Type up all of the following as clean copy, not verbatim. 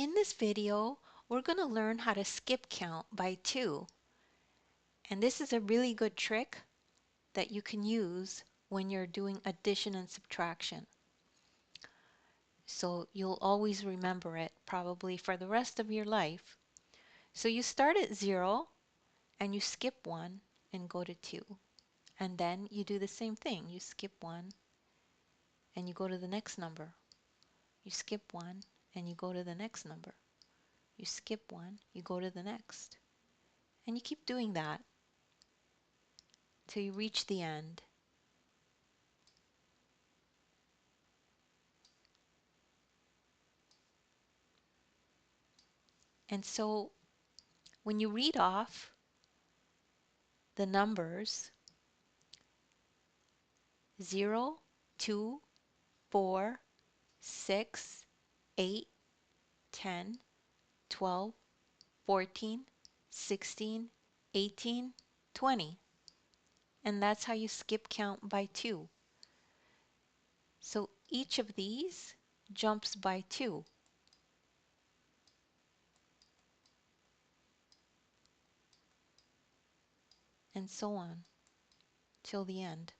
In this video, we're going to learn how to skip count by 2. And this is a really good trick that you can use when you're doing addition and subtraction. So you'll always remember it probably for the rest of your life. So you start at 0 and you skip 1 and go to 2. And then you do the same thing. You skip 1 and you go to the next number. You skip 1 and you go to the next number. You skip 1, you go to the next. And you keep doing that till you reach the end. And so when you read off the numbers 0, 2, 4, 6, 8, 10, 12, 14, 16, 18, 20. And that's how you skip count by 2. So each of these jumps by 2. And so on till the end.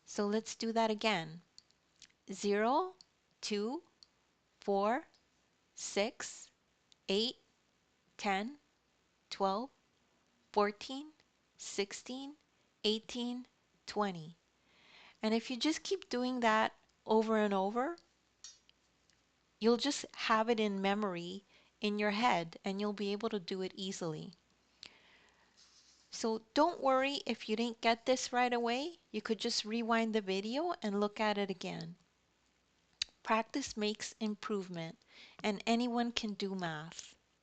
So let's do that again. 0, 2, 4, 6, 8, 10, 12, 14, 16, 18, 20. And if you just keep doing that over and over, you'll just have it in memory in your head and you'll be able to do it easily. So don't worry if you didn't get this right away. You could just rewind the video and look at it again. Practice makes improvement, and anyone can do math.